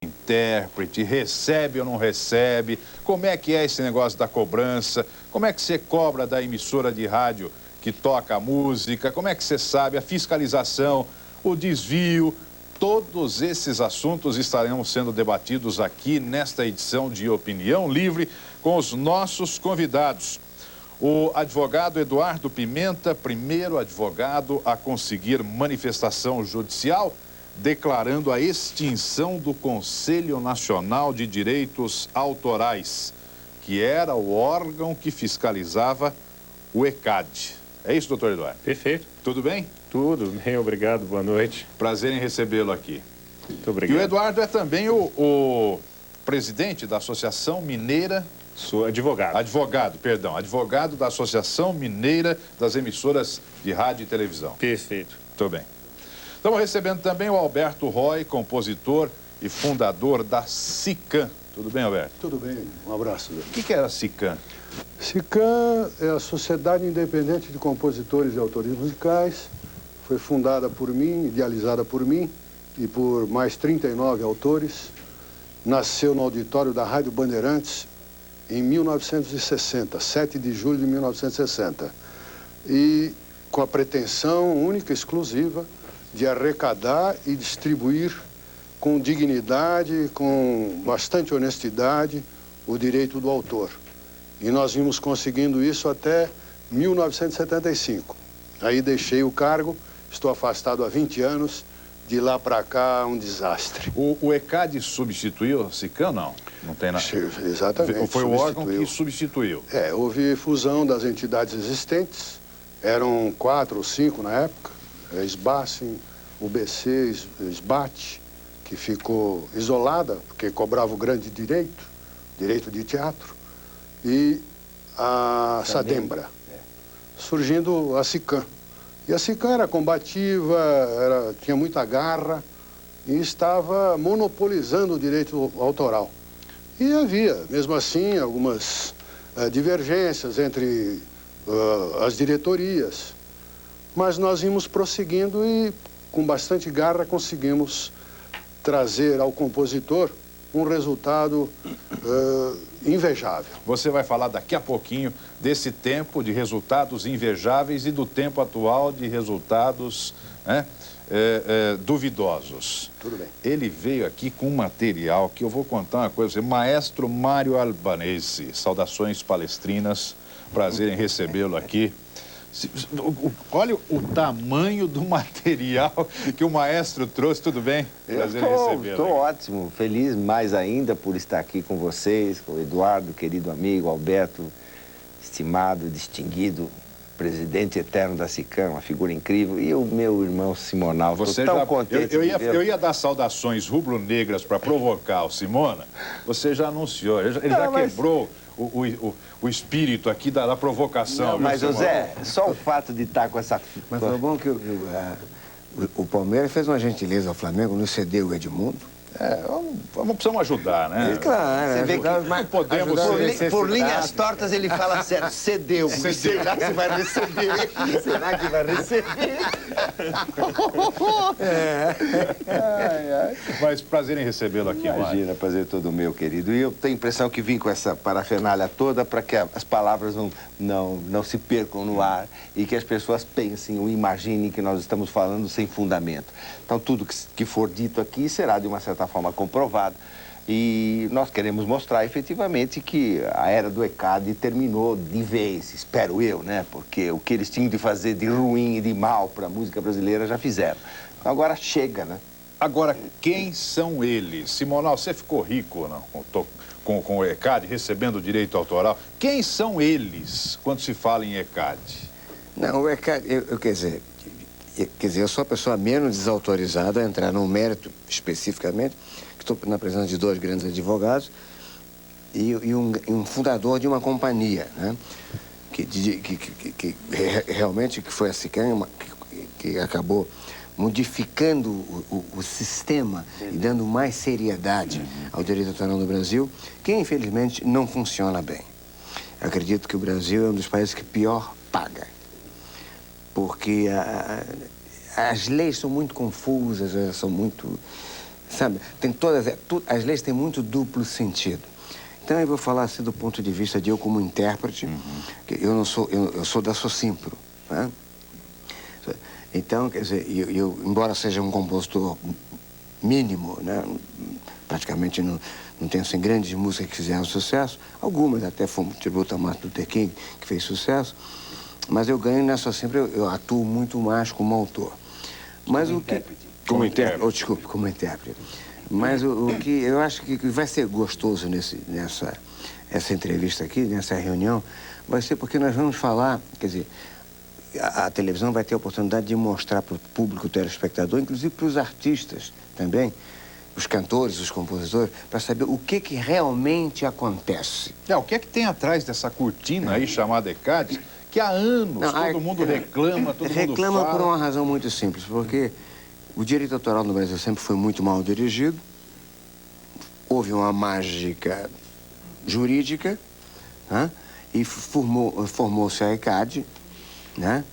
intérprete, recebe ou não recebe, como é que é esse negócio da cobrança, como é que você cobra da emissora de rádio que toca a música, como é que você sabe a fiscalização, o desvio, todos esses assuntos estarão sendo debatidos aqui nesta edição de Opinião Livre com os nossos convidados. O advogado Eduardo Pimenta, primeiro advogado a conseguir manifestação judicial, declarando a extinção do Conselho Nacional de Direitos Autorais, que era o órgão que fiscalizava o ECAD. É isso, doutor Eduardo? Perfeito. Tudo bem? Tudo bem, obrigado, boa noite. Prazer em recebê-lo aqui. Muito obrigado. E o Eduardo é também o presidente da Associação Mineira... Sou advogado. Advogado da Associação Mineira das Emissoras de Rádio e Televisão. Perfeito. Muito bem. Estamos recebendo também o Alberto Roy, compositor e fundador da SICAM. Tudo bem, Alberto? Tudo bem, um abraço. O que era a SICAM? SICAM é a Sociedade Independente de Compositores e Autores Musicais. Foi fundada por mim, idealizada por mim e por mais 39 autores. Nasceu no auditório da Rádio Bandeirantes em 1960, 7 de julho de 1960. E com a pretensão única e exclusiva de arrecadar e distribuir com dignidade, com bastante honestidade, o direito do autor. E nós vimos conseguindo isso até 1975. Aí deixei o cargo, estou afastado há 20 anos, de lá para cá um desastre. O ECAD substituiu a SICAM, não? Não tem nada. Exatamente. Foi o órgão que substituiu. Houve fusão das entidades existentes, eram 4 ou 5 na época, SBACEN, UBC, SBAT, que ficou isolada, porque cobrava o grande direito de teatro, e a SADEMBRA, surgindo a SICAM. E a SICAM era combativa, tinha muita garra e estava monopolizando o direito autoral. E havia, mesmo assim, algumas divergências entre as diretorias. Mas nós íamos prosseguindo e, com bastante garra, conseguimos trazer ao compositor um resultado invejável. Você vai falar daqui a pouquinho desse tempo de resultados invejáveis e do tempo atual de resultados duvidosos. Tudo bem. Ele veio aqui com um material que eu vou contar uma coisa. Maestro Mário Albanese, saudações palestrinas, prazer em recebê-lo aqui. Olha o tamanho do material que o maestro trouxe, tudo bem? Prazer em recebê-lo. Estou ótimo, feliz mais ainda por estar aqui com vocês, com o Eduardo, querido amigo, Alberto, estimado, distinguido, presidente eterno da SICAM, uma figura incrível, e o meu irmão Simonal. Você tão já, contente eu ia dar saudações rubro-negras para provocar o Simona, você já anunciou, ele já quebrou o espírito aqui da provocação. Não, mas, José, só o fato de estar com essa... Mas foi bom que o Palmeiras fez uma gentileza ao Flamengo, nos cedeu o Edmundo. Precisamos ajudar, né? Claro, Você vê que não podemos... por linhas tortas ele fala sério, cedeu. Será que vai receber? Será que vai receber? Mas prazer em recebê-lo aqui, Imagina, prazer todo meu, querido. E eu tenho a impressão que vim com essa parafernália toda para que as palavras não se percam no ar e que as pessoas pensem ou imaginem que nós estamos falando sem fundamento. Então, tudo que for dito aqui será, de uma certa forma, comprovado. E nós queremos mostrar, efetivamente, que a era do ECAD terminou de vez, espero eu, né? Porque o que eles tinham de fazer de ruim e de mal para a música brasileira já fizeram. Então, agora chega, né? Agora, quem são eles? Simonal, você ficou rico não? Com o ECAD, recebendo o direito autoral. Quem são eles quando se fala em ECAD? Não, o ECAD, quer dizer, eu sou a pessoa menos desautorizada a entrar num mérito, especificamente, que estou na presença de 2 grandes advogados e um fundador de uma companhia, né? Que realmente que foi a SICAM, que acabou modificando o sistema e dando mais seriedade ao direito autoral no Brasil, que infelizmente não funciona bem. Eu acredito que o Brasil é um dos países que pior paga, porque as leis são muito confusas, são muito sabe? Tem todas, as leis têm muito duplo sentido. Então eu vou falar assim do ponto de vista de eu como intérprete, que eu não sou, eu sou da Socimpro, né? Então, quer dizer, embora seja um compositor mínimo, né? Praticamente não tenho assim, grandes músicas que fizeram sucesso, algumas até foram tributo a Martin Luther King, que fez sucesso, mas eu ganho nessa sempre, eu atuo muito mais como autor. Mas o que... Como intérprete. Oh, desculpe, como intérprete. Mas o que eu acho que vai ser gostoso essa entrevista aqui, nessa reunião, vai ser porque nós vamos falar, quer dizer, a televisão vai ter a oportunidade de mostrar para o público telespectador, inclusive para os artistas também, os cantores, os compositores, para saber o que realmente acontece. O que é que tem atrás dessa cortina aí chamada ECAD, que há anos todo mundo reclama, todo mundo fala. Reclama por uma razão muito simples, porque o direito autoral no Brasil sempre foi muito mal dirigido, houve uma mágica jurídica, né? E formou-se a ECAD, né?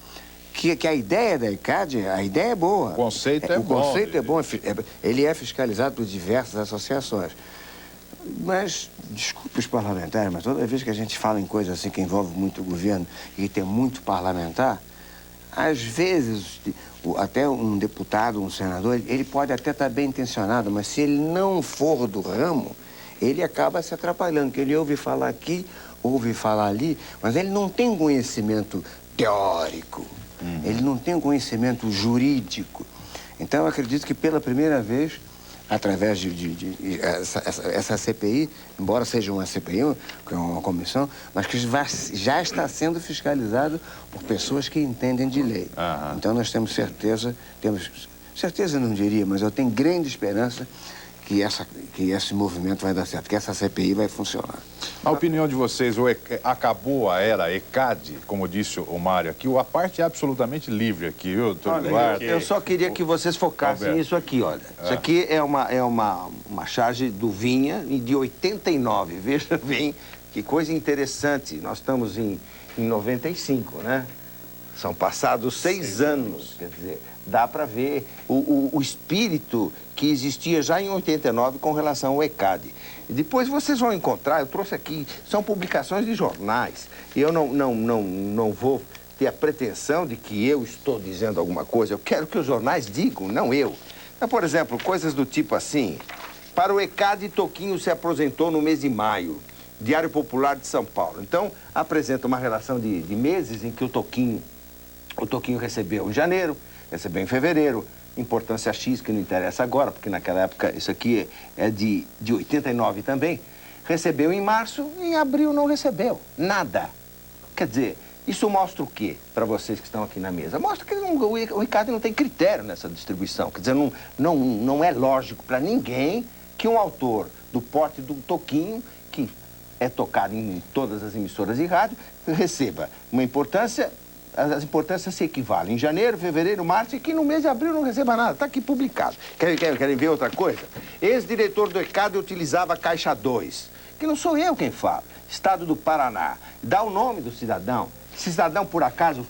Que a ideia da ECAD, a ideia é boa. O conceito é bom. O conceito é bom, ele é fiscalizado por diversas associações. Mas, desculpe os parlamentares, mas toda vez que a gente fala em coisas assim que envolve muito o governo e tem muito parlamentar, às vezes, até um deputado, um senador, ele pode até estar bem intencionado, mas se ele não for do ramo, ele acaba se atrapalhando, porque ele ouve falar aqui, ouve falar ali, mas ele não tem conhecimento teórico, ele não tem conhecimento jurídico. Então, eu acredito que pela primeira vez, através essa CPI, embora seja uma CPI, que é uma comissão, mas que já está sendo fiscalizado por pessoas que entendem de lei. Então nós temos certeza não diria, mas eu tenho grande esperança que esse movimento vai dar certo, que essa CPI vai funcionar. Na opinião de vocês, acabou a era ECAD, como disse o Mário aqui, a parte é absolutamente livre aqui, viu, doutor Eduardo? Eu só queria que vocês focassem nisso aqui, olha. Isso aqui é uma charge do Vinha de 89. Veja bem, que coisa interessante. Nós estamos em 95, né? São passados 6 anos, quer dizer, dá para ver o espírito que existia já em 89 com relação ao ECAD. E depois vocês vão encontrar, eu trouxe aqui, são publicações de jornais. Eu não vou ter a pretensão de que eu estou dizendo alguma coisa. Eu quero que os jornais digam, não eu. Então, por exemplo, coisas do tipo assim: para o ECAD, Toquinho se aposentou no mês de maio. Diário Popular de São Paulo. Então, apresenta uma relação de meses em que o Toquinho recebeu em janeiro, recebeu em fevereiro, importância X, que não interessa agora, porque naquela época, isso aqui é de 89 também, recebeu em março, em abril não recebeu, nada. Quer dizer, isso mostra o quê para vocês que estão aqui na mesa? Mostra que o ECAD não tem critério nessa distribuição, quer dizer, não é lógico para ninguém que um autor do porte do Toquinho, que é tocado em todas as emissoras de rádio, receba uma importância. As importâncias se equivalem em janeiro, fevereiro, março, e que no mês de abril não receba nada. Está aqui publicado. Querem ver outra coisa? Ex-diretor do ECAD utilizava a Caixa 2, que não sou eu quem fala. Estado do Paraná. Dá o nome do cidadão. Se o cidadão, por acaso,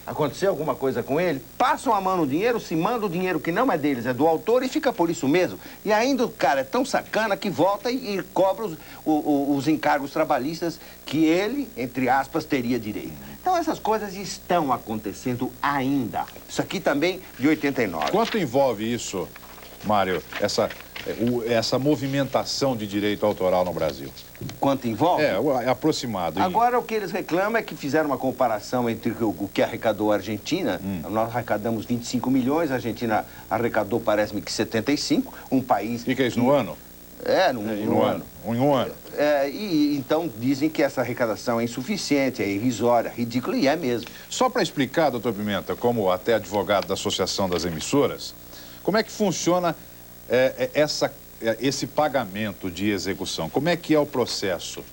aconteceu alguma coisa com ele, passam a mão no dinheiro, se manda o dinheiro que não é deles, é do autor, e fica por isso mesmo. E ainda o cara é tão sacana que volta e cobra os encargos trabalhistas que ele, entre aspas, teria direito. Então, essas coisas estão acontecendo ainda. Isso aqui também de 89. Quanto envolve isso, Mário, essa movimentação de direito autoral no Brasil? Quanto envolve? É aproximado. Agora, o que eles reclamam é que fizeram uma comparação entre o que arrecadou a Argentina. Nós arrecadamos 25 milhões, a Argentina arrecadou, parece-me que 75, um país... Fica isso no ano? No ano. Em um ano. E então dizem que essa arrecadação é insuficiente, é irrisória, ridícula, e é mesmo. Só para explicar, doutor Pimenta, como até advogado da Associação das Emissoras, como é que funciona esse pagamento de execução? Como é que é o processo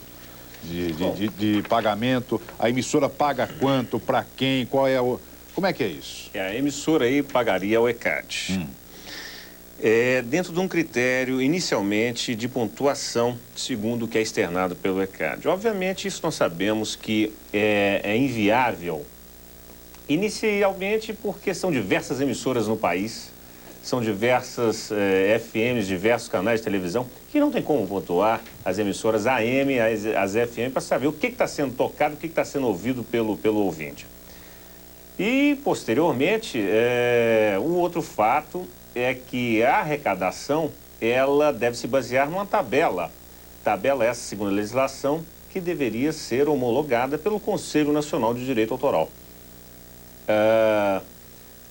de pagamento? A emissora paga quanto, para quem, como é que é isso? A emissora aí pagaria ao ECAD. Dentro de um critério, inicialmente, de pontuação, segundo o que é externado pelo ECAD. Obviamente, isso nós sabemos que é inviável, inicialmente porque são diversas emissoras no país, são diversas FMs, diversos canais de televisão, que não tem como pontuar as emissoras AM, as FM, para saber o que está sendo tocado, o que está sendo ouvido pelo ouvinte. E, posteriormente, um outro fato é que a arrecadação, ela deve se basear numa tabela. Tabela essa, segundo a legislação, que deveria ser homologada pelo Conselho Nacional de Direito Autoral.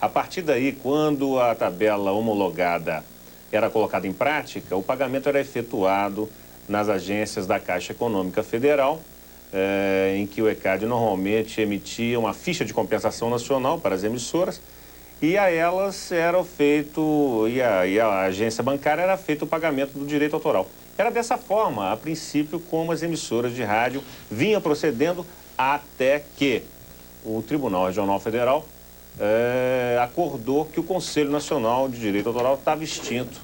A partir daí, quando a tabela homologada era colocada em prática, o pagamento era efetuado nas agências da Caixa Econômica Federal, em que o ECAD normalmente emitia uma ficha de compensação nacional para as emissoras, e a elas era feito, e a agência bancária era feito o pagamento do direito autoral. Era dessa forma, a princípio, como as emissoras de rádio vinham procedendo, até que o Tribunal Regional Federal acordou que o Conselho Nacional de Direito Autoral estava extinto.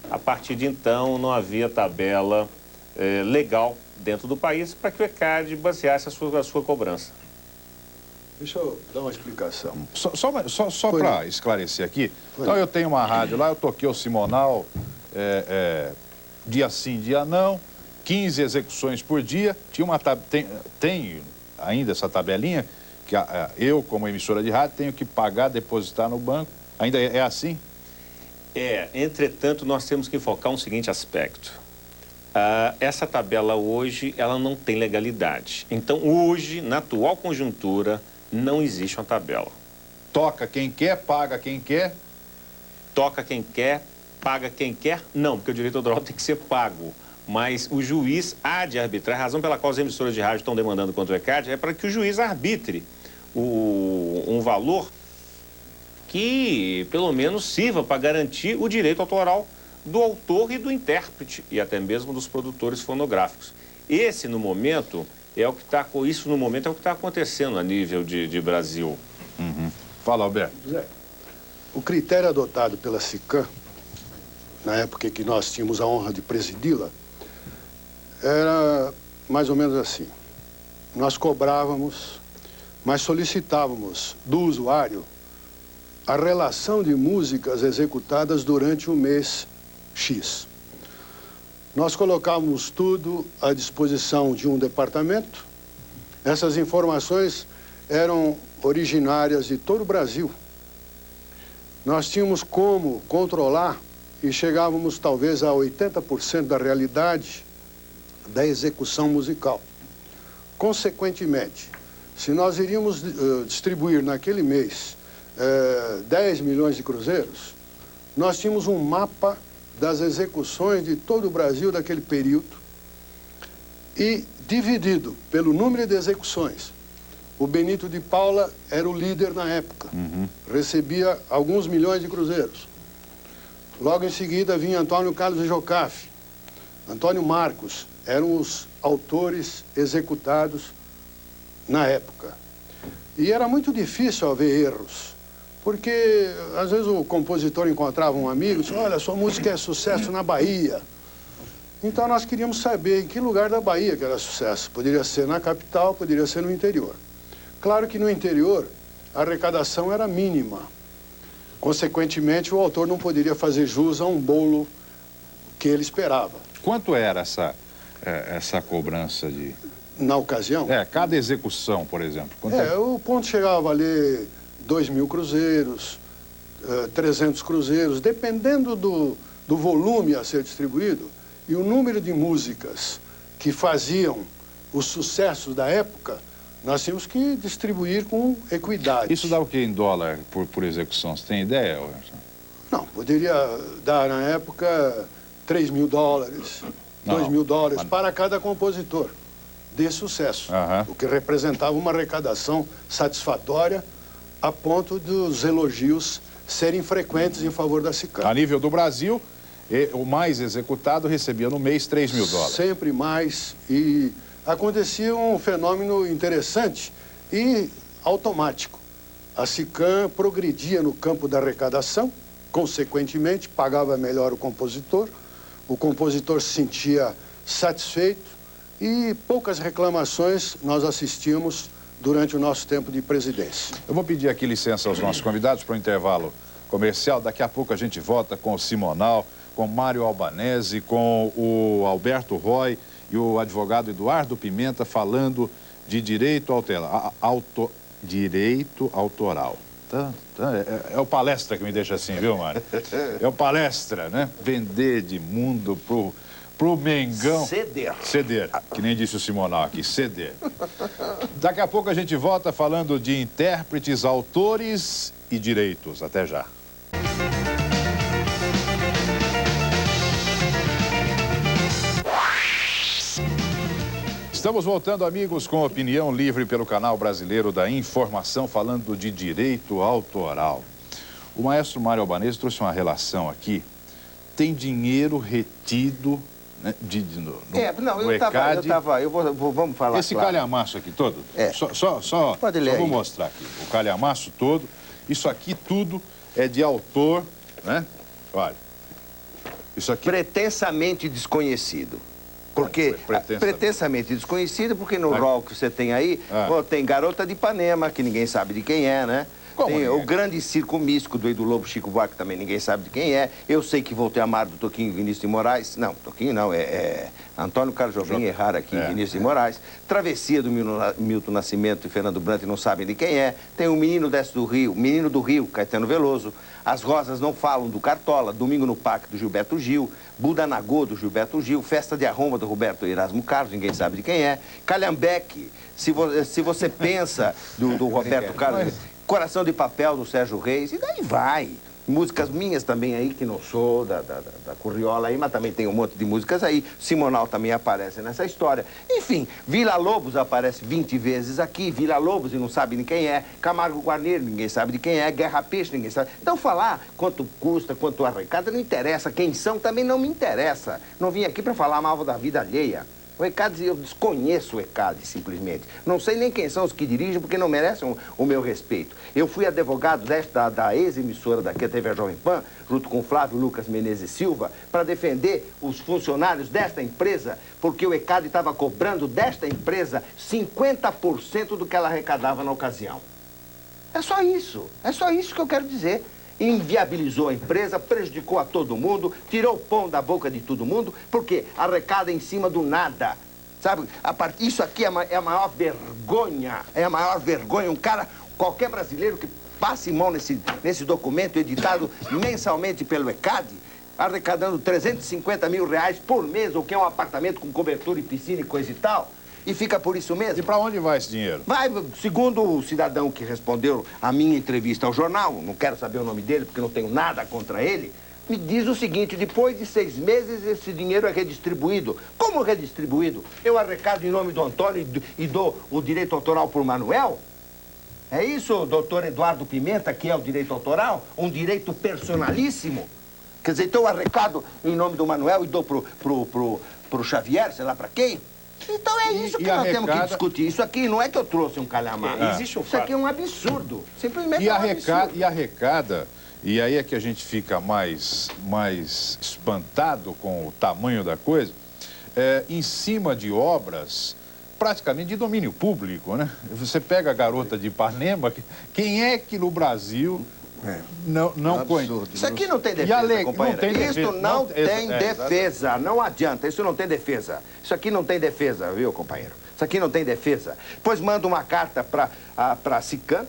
A partir de então, não havia tabela legal dentro do país para que o ECAD baseasse a sua cobrança. Deixa eu dar uma explicação. Só para esclarecer aqui, então eu tenho uma rádio lá, eu toquei o Simonal, dia sim, dia não, 15 execuções por dia, tem ainda essa tabelinha, que eu, como emissora de rádio, tenho que pagar, depositar no banco. Ainda é assim? Entretanto, nós temos que focar um seguinte aspecto. Essa tabela hoje, ela não tem legalidade. Então, hoje, na atual conjuntura, não existe uma tabela. Toca quem quer, paga quem quer? Toca quem quer, paga quem quer? Não, porque o direito autoral tem que ser pago. Mas o juiz há de arbitrar. A razão pela qual as emissoras de rádio estão demandando contra o ECAD é para que o juiz arbitre um valor que, pelo menos, sirva para garantir o direito autoral do autor e do intérprete, e até mesmo dos produtores fonográficos. Isso, no momento, é o que está acontecendo a nível de Brasil. Uhum. Fala, Alberto. Zé, o critério adotado pela SICAM, na época que nós tínhamos a honra de presidi-la, era mais ou menos assim. Nós cobrávamos, mas solicitávamos do usuário a relação de músicas executadas durante o mês X. Nós colocávamos tudo à disposição de um departamento. Essas informações eram originárias de todo o Brasil. Nós tínhamos como controlar e chegávamos talvez a 80% da realidade da execução musical. Consequentemente, se nós iríamos distribuir naquele mês 10 milhões de cruzeiros, nós tínhamos um mapa das execuções de todo o Brasil daquele período e dividido pelo número de execuções. O Benito de Paula era o líder na época, recebia alguns milhões de cruzeiros. Logo em seguida vinha Antônio Carlos de Jocafe, Antônio Marcos, eram os autores executados na época. E era muito difícil haver erros, porque às vezes o compositor encontrava um amigo e disse, olha, sua música é sucesso na Bahia. Então nós queríamos saber em que lugar da Bahia que era sucesso. Poderia ser na capital, poderia ser no interior. Claro que no interior a arrecadação era mínima. Consequentemente, o autor não poderia fazer jus a um bolo que ele esperava. Quanto era essa cobrança de... Na ocasião? Cada execução, por exemplo. O ponto chegava a valer 2.000 cruzeiros, 300 cruzeiros, dependendo do volume a ser distribuído e o número de músicas que faziam os sucessos da época, nós tínhamos que distribuir com equidade. Isso dá o que em dólar por execução? Você tem ideia, Wilson? Não, poderia dar na época 3 mil dólares, 2 mil dólares para cada compositor de sucesso, o que representava uma arrecadação satisfatória a ponto dos elogios serem frequentes em favor da SICAM. A nível do Brasil, o mais executado recebia no mês 3 mil dólares. Sempre mais, e acontecia um fenômeno interessante e automático. A SICAM progredia no campo da arrecadação, consequentemente pagava melhor o compositor se sentia satisfeito e poucas reclamações nós assistimos durante o nosso tempo de presidência. Eu vou pedir aqui licença aos nossos convidados para o intervalo comercial. Daqui a pouco a gente volta com o Simonal, com Mário Albanese, com o Alberto Roy e o advogado Eduardo Pimenta falando de direito autoral. É o palestra que me deixa assim, viu, Mário? É o palestra, né? Vender de mundo pro Mengão. Ceder, que nem disse o Simonal aqui, ceder. Daqui a pouco a gente volta falando de intérpretes, autores e direitos. Até já. Estamos voltando, amigos, com opinião livre pelo canal brasileiro da informação, falando de direito autoral. O maestro Mário Albanese trouxe uma relação aqui. Tem dinheiro retido, né, vamos falar. Esse claro. Calhamaço aqui todo, só vou mostrar aqui. O calhamaço todo, isso aqui tudo é de autor, né? Olha, isso aqui... Pretensamente desconhecido. Porque, pretensamente desconhecido, porque no rol que você tem aí, tem Garota de Ipanema, que ninguém sabe de quem é, né? Tem o grande circo místico do Edu Lobo, Chico Buarque, que também ninguém sabe de quem é. Eu sei que Voltei a Amar, do Toquinho Vinícius de Moraes. Não, Toquinho não, é Antônio Carlos Jobim Errar aqui, Vinícius de Moraes. Travessia do Milton Nascimento e Fernando Brant, não sabem de quem é. Tem o Menino Desce do Rio, Menino do Rio, Caetano Veloso. As Rosas Não Falam, do Cartola. Domingo no Parque, do Gilberto Gil. Buda Nagô, do Gilberto Gil. Festa de Arromba, do Roberto Erasmo Carlos, ninguém sabe de quem é. Calhambeque, se você pensa, do Roberto Carlos. Coração de Papel, do Sérgio Reis, e daí vai. Músicas minhas também aí, que não sou da Curriola aí, mas também tem um monte de músicas aí. Simonal também aparece nessa história. Enfim, Vila Lobos aparece 20 vezes aqui. Vila Lobos e não sabe de quem é. Camargo Guarneiro, ninguém sabe de quem é. Guerra Peixe, ninguém sabe. Então falar quanto custa, quanto arrecada, não interessa. Quem são também não me interessa. Não vim aqui para falar mal da vida alheia. O ECAD, eu desconheço o ECAD, simplesmente. Não sei nem quem são os que dirigem, porque não merecem o meu respeito. Eu fui advogado da ex-emissora daqui, a TV Jovem Pan, junto com Flávio Lucas Menezes Silva, para defender os funcionários desta empresa, porque o ECAD estava cobrando desta empresa 50% do que ela arrecadava na ocasião. É só isso que eu quero dizer. Inviabilizou a empresa, prejudicou a todo mundo, tirou o pão da boca de todo mundo, porque arrecada em cima do nada. Sabe, isso aqui é a maior vergonha, qualquer brasileiro que passe mão nesse documento editado mensalmente pelo ECAD, arrecadando 350 mil reais por mês, o que é um apartamento com cobertura e piscina e coisa e tal. E fica por isso mesmo. E para onde vai esse dinheiro? Vai, segundo o cidadão que respondeu a minha entrevista ao jornal, não quero saber o nome dele porque não tenho nada contra ele, me diz o seguinte: depois de 6 meses esse dinheiro é redistribuído. Como redistribuído? Eu arrecado em nome do Antônio e dou o direito autoral por Manuel? É isso, doutor Eduardo Pimenta, que é o direito autoral? Um direito personalíssimo? Quer dizer, então eu arrecado em nome do Manuel e dou pro Xavier, sei lá pra quem? Então é isso que nós temos que discutir. Isso aqui não é que eu trouxe um calhamaço. Existe um fato. Isso aqui é um absurdo. Simplesmente E arrecada, e aí é que a gente fica mais espantado com o tamanho da coisa, em cima de obras praticamente de domínio público, né? Você pega a Garota de Ipanema, quem é que no Brasil... Não conhece. Isso aqui não tem defesa, companheiro. Isso não tem defesa. Não adianta. Isso não tem defesa. Isso aqui não tem defesa, viu, companheiro? Isso aqui não tem defesa. Depois manda uma carta para Sican,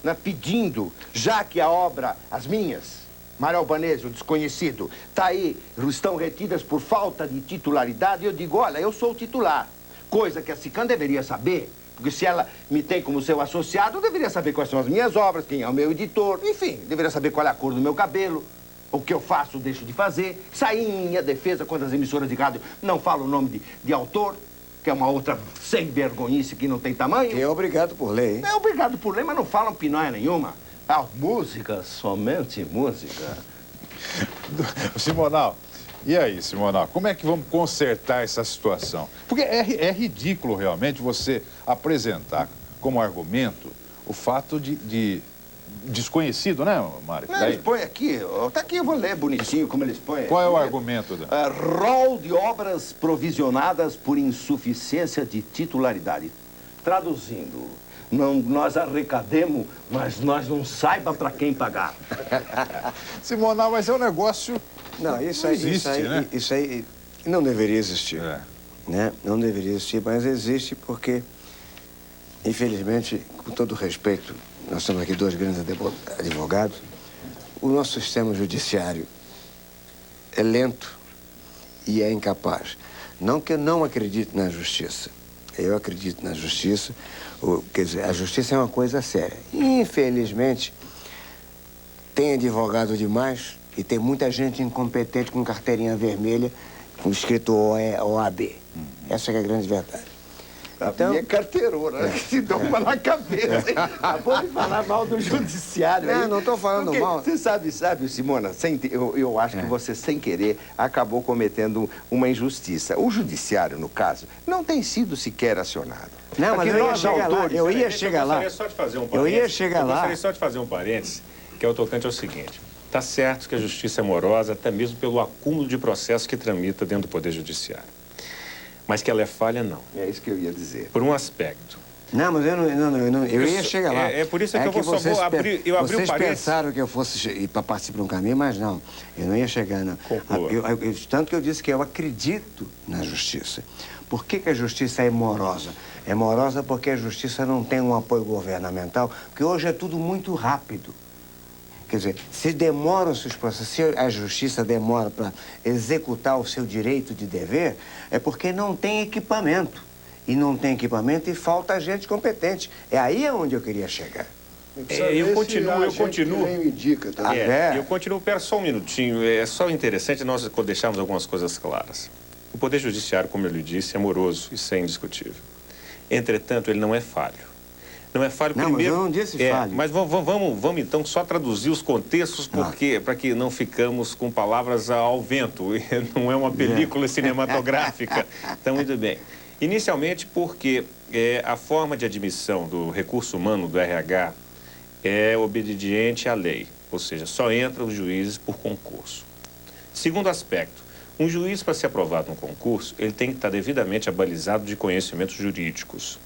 né, pedindo, já que a obra, as minhas, Mário Albanese, o desconhecido, tá aí, estão retidas por falta de titularidade, eu digo, olha, eu sou o titular. Coisa que a Sican deveria saber. Porque se ela me tem como seu associado, eu deveria saber quais são as minhas obras, quem é o meu editor, enfim, deveria saber qual é a cor do meu cabelo, o que eu faço ou deixo de fazer. Sair em minha defesa quando as emissoras de rádio não falam o nome de autor, que é uma outra sem vergonhice que não tem tamanho. Que é obrigado por lei, hein? É obrigado por lei, mas não falam pinóia nenhuma. Ah, música, somente música. Simonal, e aí, Simonal, como é que vamos consertar essa situação? Porque é ridículo realmente você apresentar como argumento o fato de desconhecido, né, Mário? Não, eles põem aqui, tá aqui, eu vou ler bonitinho como eles põem. Qual é o argumento? Rol de obras provisionadas por insuficiência de titularidade. Traduzindo, nós arrecademos, mas nós não saiba para quem pagar. Simonal, mas é um negócio... Não, isso Não aí, existe, né? Isso aí não deveria existir. É. Né? Não deveria existir, mas existe porque, infelizmente, com todo respeito, nós temos aqui dois grandes advogados, o nosso sistema judiciário é lento e é incapaz. Não que eu não acredite na justiça. Eu acredito na justiça. Quer dizer, a justiça é uma coisa séria. Infelizmente, tem advogado demais e tem muita gente incompetente com carteirinha vermelha, com escrito OAB. Essa é a grande verdade. Então, minha carteirona, né? Se dá uma na cabeça. Acabou de falar mal do judiciário. Não, aí. não estou falando Porque, mal. Você sabe, Simona, eu acho que você, sem querer, acabou cometendo uma injustiça. O judiciário, no caso, não tem sido sequer acionado. Não, mas Aqui eu ia nós, chegar lá. autores, Eu ia Deixa, chegar lá. gostaria só de fazer um Eu parênteses. ia chegar lá. Gostaria só de fazer um parênteses, que é o tocante ao seguinte. Está certo que a justiça é morosa, até mesmo pelo acúmulo de processos que tramita dentro do Poder Judiciário. Mas que ela é falha, não. É isso que eu ia dizer. Por um aspecto. Não, mas eu ia chegar lá. É por isso que eu só vou abrir o Vocês parênteses. pensaram que eu fosse ir para partir para um caminho, mas não. Eu não ia chegar, não. Conclua. Tanto que eu disse que eu acredito na justiça. Por que a justiça é morosa? É morosa porque a justiça não tem um apoio governamental, porque hoje é tudo muito rápido. Quer dizer, se demoram-se os processos, se a justiça demora para executar o seu direito de dever, é porque não tem equipamento. E não tem equipamento e falta gente competente. É aí onde eu queria chegar. Eu continuo. Nem indica também. Eu continuo, pera só um minutinho. É só interessante nós deixarmos algumas coisas claras. O Poder Judiciário, como eu lhe disse, é moroso, isso é indiscutível. Entretanto, ele não é falho. Não é falho Não, primeiro. mas eu não disse falho. Mas vamos então só traduzir os contextos para que não ficamos com palavras ao vento. Não é uma película cinematográfica. Então, muito bem. Inicialmente porque a forma de admissão do recurso humano do RH é obediente à lei, ou seja, só entra os juízes por concurso. Segundo aspecto, um juiz, para ser aprovado no concurso, ele tem que estar devidamente abalizado de conhecimentos jurídicos.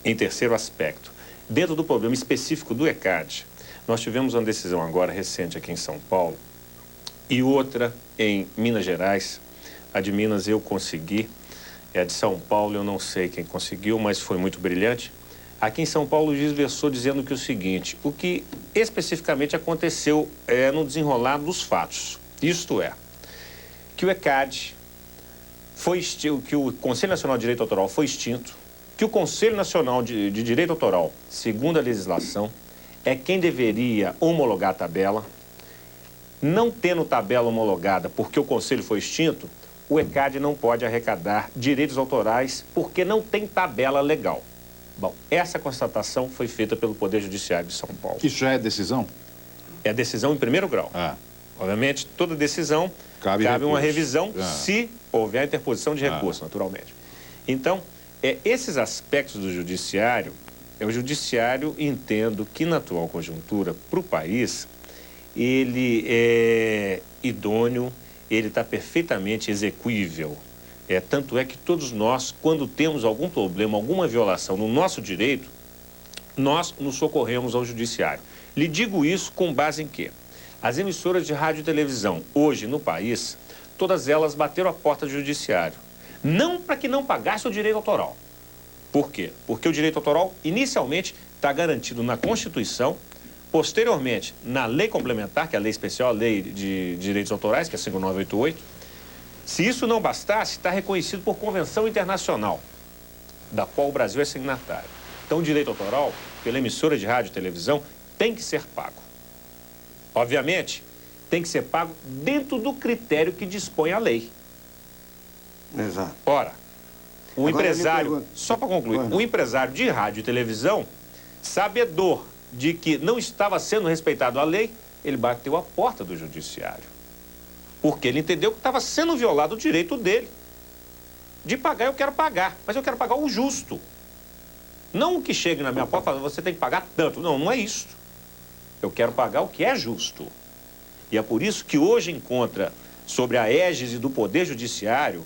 Em terceiro aspecto, dentro do problema específico do ECAD, nós tivemos uma decisão agora recente aqui em São Paulo e outra em Minas Gerais. A de Minas eu consegui, a de São Paulo eu não sei quem conseguiu, mas foi muito brilhante. Aqui em São Paulo o juiz versou dizendo que o seguinte, o que especificamente aconteceu no desenrolar dos fatos, isto é, que o ECAD foi extinto, que o Conselho Nacional de Direito Autoral foi extinto, que o Conselho Nacional de Direito Autoral, segundo a legislação, é quem deveria homologar a tabela. Não tendo tabela homologada porque o Conselho foi extinto, o ECAD não pode arrecadar direitos autorais porque não tem tabela legal. Bom, essa constatação foi feita pelo Poder Judiciário de São Paulo. Isso já é decisão? É decisão em primeiro grau. Obviamente, toda decisão cabe uma revisão se houver a interposição de recurso, naturalmente. Então, esses aspectos do judiciário, o judiciário, entendo que na atual conjuntura para o país, ele é idôneo, ele está perfeitamente execuível. Tanto é que todos nós, quando temos algum problema, alguma violação no nosso direito, nós nos socorremos ao judiciário. Lhe digo isso com base em quê? As emissoras de rádio e televisão, hoje no país, todas elas bateram a porta do judiciário. Não para que não pagasse o direito autoral. Por quê? Porque o direito autoral, inicialmente, está garantido na Constituição, posteriormente, na lei complementar, que é a lei especial, a lei de direitos autorais, que é a 5988. Se isso não bastasse, está reconhecido por convenção internacional, da qual o Brasil é signatário. Então, o direito autoral, pela emissora de rádio e televisão, tem que ser pago. Obviamente, tem que ser pago dentro do critério que dispõe a lei. Exato. Ora, o Agora empresário, só para concluir, o empresário de rádio e televisão, sabedor de que não estava sendo respeitado a lei, ele bateu a porta do judiciário. Porque ele entendeu que estava sendo violado o direito dele. De pagar, eu quero pagar, mas eu quero pagar o justo. Não o que chegue na minha porta falando, você tem que pagar tanto. Não, não é isso. Eu quero pagar o que é justo. E é por isso que hoje encontra, sobre a égide do Poder Judiciário,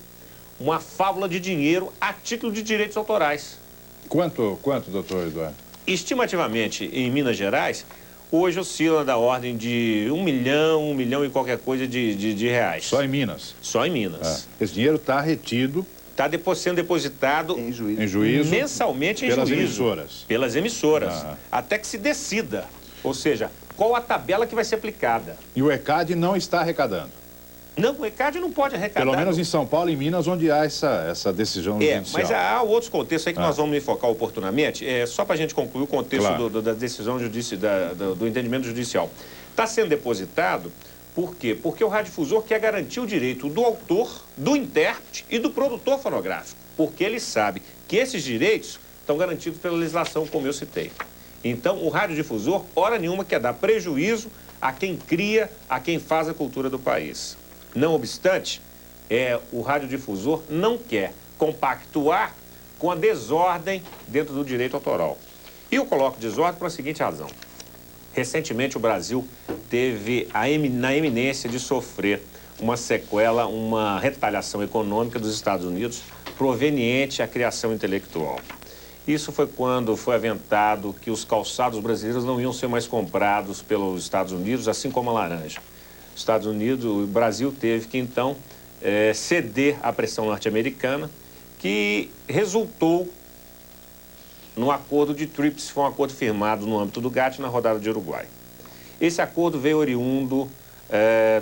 uma fábula de dinheiro a título de direitos autorais. Quanto, doutor Eduardo? Estimativamente, em Minas Gerais, hoje oscila da ordem de 1 milhão e qualquer coisa de reais. Só em Minas? Só em Minas. Esse dinheiro está retido... Está sendo depositado Em juízo. Em juízo? mensalmente em pelas juízo. emissoras. Pelas emissoras. Ah. Até que se decida. Ou seja, qual a tabela que vai ser aplicada. E o ECAD não está arrecadando. Não, o ECAD não pode arrecadar. Pelo menos em São Paulo e Minas, onde há essa decisão judicial. Mas há outros contextos aí que nós vamos enfocar oportunamente. Só para a gente concluir o contexto Claro. da decisão do entendimento judicial. Está sendo depositado, por quê? Porque o radiodifusor quer garantir o direito do autor, do intérprete e do produtor fonográfico. Porque ele sabe que esses direitos estão garantidos pela legislação, como eu citei. Então, o radiodifusor, hora nenhuma, quer dar prejuízo a quem cria, a quem faz a cultura do país. Não obstante, o radiodifusor não quer compactuar com a desordem dentro do direito autoral. E eu coloco desordem por a seguinte razão. Recentemente, o Brasil teve na eminência de sofrer uma sequela, uma retaliação econômica dos Estados Unidos proveniente à criação intelectual. Isso foi quando foi aventado que os calçados brasileiros não iam ser mais comprados pelos Estados Unidos, assim como a laranja. Os Estados Unidos, o Brasil teve que, então, ceder à pressão norte-americana, que resultou no acordo de TRIPS, foi um acordo firmado no âmbito do GATT na rodada de Uruguai. Esse acordo veio oriundo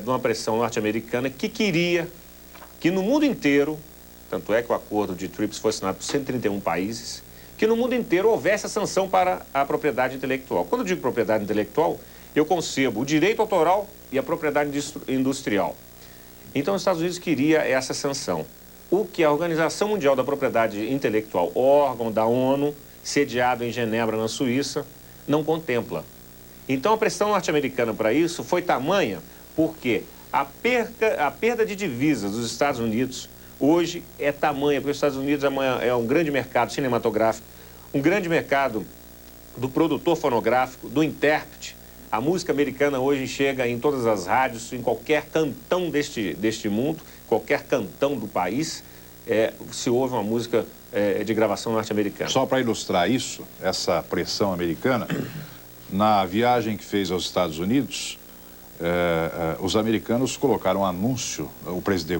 de uma pressão norte-americana que queria que no mundo inteiro, tanto é que o acordo de TRIPS foi assinado por 131 países, que no mundo inteiro houvesse a sanção para a propriedade intelectual. Quando eu digo propriedade intelectual, eu concebo o direito autoral e a propriedade industrial. Então, os Estados Unidos queria essa sanção. O que a Organização Mundial da Propriedade Intelectual, órgão da ONU, sediado em Genebra, na Suíça, não contempla. Então, a pressão norte-americana para isso foi tamanha porque a perda de divisas dos Estados Unidos hoje é tamanha, porque os Estados Unidos é um grande mercado cinematográfico, um grande mercado do produtor fonográfico, do intérprete. A música americana hoje chega em todas as rádios, em qualquer cantão deste mundo, qualquer cantão do país, se ouve uma música de gravação norte-americana. Só para ilustrar isso, essa pressão americana, na viagem que fez aos Estados Unidos, os americanos colocaram um anúncio,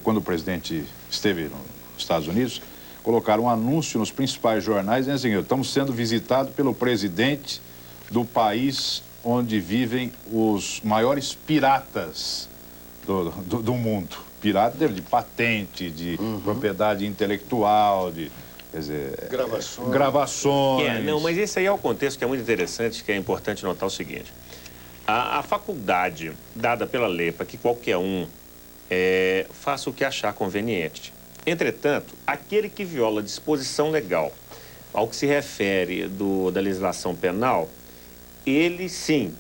quando o presidente esteve nos Estados Unidos, colocaram um anúncio nos principais jornais, dizendo assim: estamos sendo visitados pelo presidente do país onde vivem os maiores piratas do mundo. Pirata de patente, de propriedade intelectual, de... Quer dizer, gravações. Não, mas esse aí é o contexto que é muito interessante, que é importante notar o seguinte. A faculdade dada pela lei para que qualquer um faça o que achar conveniente. Entretanto, aquele que viola a disposição legal ao que se refere da legislação penal, ele sim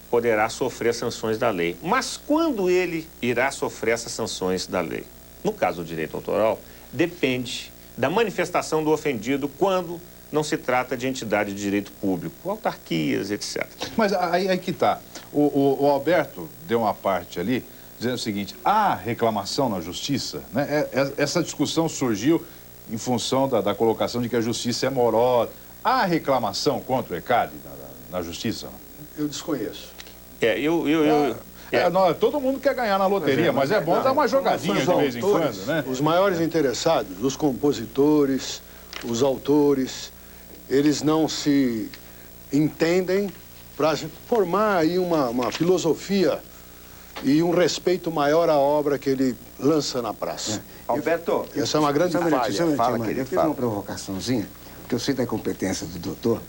poderá sofrer as sanções da lei. Mas quando ele irá sofrer essas sanções da lei? No caso do direito autoral, depende da manifestação do ofendido quando não se trata de entidade de direito público, autarquias, etc. Mas aí que está. O Alberto deu uma parte ali dizendo o seguinte: há reclamação na justiça, né? Essa discussão surgiu em função da colocação de que a justiça é morosa. Há reclamação contra o ECAD na justiça? Eu desconheço. Todo mundo quer ganhar na loteria, mas é bom dar uma jogadinha de vez em quando, né? Os maiores interessados, os compositores, os autores, eles não se entendem para formar aí uma filosofia e um respeito maior à obra que ele lança na praça. Alberto, essa é uma grande falha. Fala, querido, eu fiz fala. uma provocaçãozinha, porque eu sei da competência do doutor.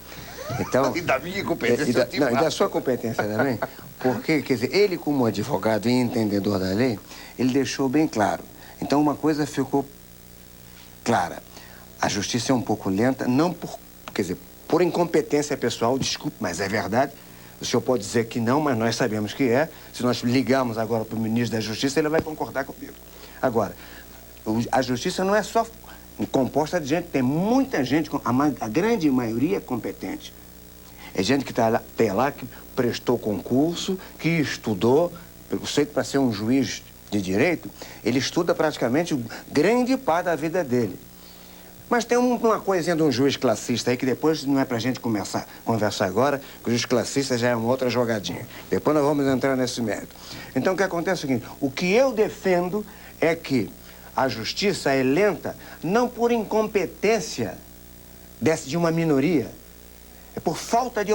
Então, E da minha competência, e da sua competência também, porque, quer dizer, ele como advogado e entendedor da lei, ele deixou bem claro. Então, uma coisa ficou clara. A justiça é um pouco lenta, não por incompetência pessoal, desculpe, mas é verdade. O senhor pode dizer que não, mas nós sabemos que é. Se nós ligarmos agora para o ministro da Justiça, ele vai concordar comigo. Agora, a justiça não é só composta de gente, tem muita gente, a grande maioria é competente. É gente que está lá, que prestou concurso, que estudou, eu sei que para ser um juiz de direito, ele estuda praticamente grande parte da vida dele. Mas tem uma coisinha de um juiz classista aí que depois não é pra gente conversar agora, que o juiz classista já é uma outra jogadinha. Depois nós vamos entrar nesse mérito. Então o que acontece é o seguinte, o que eu defendo é que a justiça é lenta não por incompetência de uma minoria, é por falta de